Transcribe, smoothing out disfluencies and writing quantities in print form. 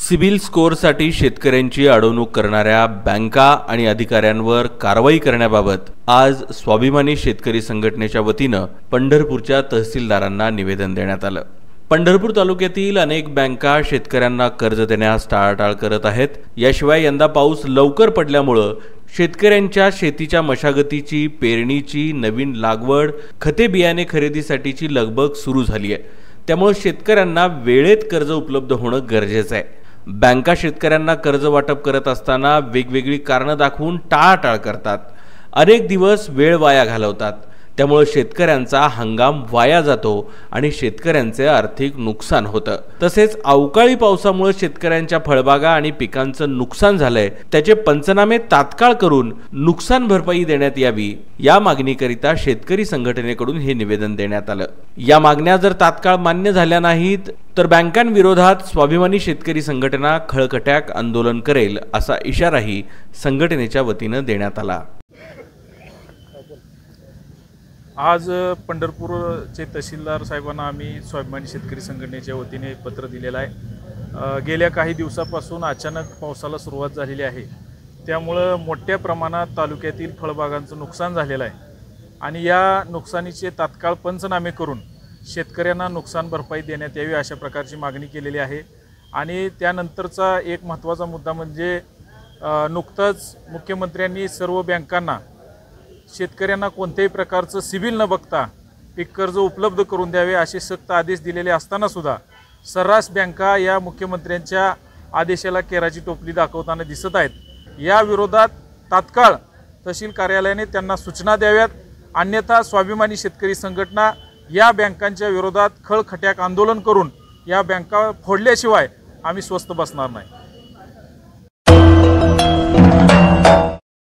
CIBIL स्कोअरसाठी शेतकऱ्यांची अडवणूक करणाऱ्या बँका आणि अधिकाऱ्यांवर कारवाई करण्याबाबत आज स्वाभिमानी शेतकरी संघटनेच्या वतीनं पंढरपूरच्या तहसीलदारांना निवेदन देण्यात आलं। पंढरपूर तालुक्यातील अनेक बँका शेतकऱ्यांना कर्ज देण्यास टाळाटाळ करत आहेत। याशिवाय यंदा पाऊस लवकर पडल्यामुळे शेतकऱ्यांच्या शेतीच्या मशागतीची, पेरणीची, नवीन लागवड, खते बियाणे खरेदीसाठीची लगबग सुरू झाली आहे। त्यामुळे शेतकऱ्यांना वेळेत कर्ज उपलब्ध होणं गरजेचं आहे। बँका शेतकऱ्यांना कर्ज वाटप करत असताना वेगवेगळी कारणं दाखवून टाळाटाळ करतात, अनेक दिवस वेळ वाया घालवतात। त्यामुळे शेतकऱ्यांचा हंगाम वाया जातो आणि शेतकऱ्यांचे आर्थिक नुकसान होतं। तसेच अवकाळी पावसामुळे शेतकऱ्यांच्या फळबागा आणि पिकांचं नुकसान झालंय, त्याचे पंचनामे तात्काळ करून नुकसान भरपाई देण्यात यावी, या मागणीकरिता शेतकरी संघटनेकडून हे निवेदन देण्यात आलं। या मागण्या जर तात्काळ मान्य झाल्या नाहीत तर बँकांविरोधात स्वाभिमानी शेतकरी संघटना खळखट्याक आंदोलन करेल, असा इशाराही संघटनेच्या वतीनं देण्यात आला। आज पंढरपूरचे तहसीलदार साहेबांना आम्ही स्वाभिमानी शेतकरी संघटनेच्या वतीने पत्र दिलेलं आहे। गेल्या काही दिवसापासून अचानक पावसाला सुरुवात झालेली आहे, त्यामुळं मोठ्या प्रमाणात तालुक्यातील फळबागांचं नुकसान झालेलं आहे आणि या नुकसानीचे तात्काळ पंचनामे करून शेतकऱ्यांना नुकसान भरपाई देण्यात यावी, अशा प्रकारची मागणी केलेली आहे। आणि त्यानंतरचा एक महत्त्वाचा मुद्दा म्हणजे नुकतंच मुख्यमंत्र्यांनी सर्व बँकांना शेतकऱ्यांना कोणत्याही प्रकारचं सिबिल न बघता पीक कर्ज उपलब्ध करून द्यावे असे सक्त आदेश दिलेले असताना सुद्धा सर्रास बँका या मुख्यमंत्र्यांच्या आदेशाला केराची टोपली दाखवताना दिसत आहेत। या विरोधात तात्काळ तहसील कार्यालयाने त्यांना सूचना द्याव्यात, अन्यथा स्वाभिमानी शेतकरी संघटना या बँकांच्या विरोधात खळखट्याक आंदोलन करून या बँका फोडल्याशिवाय आम्ही स्वस्थ बसणार नाही।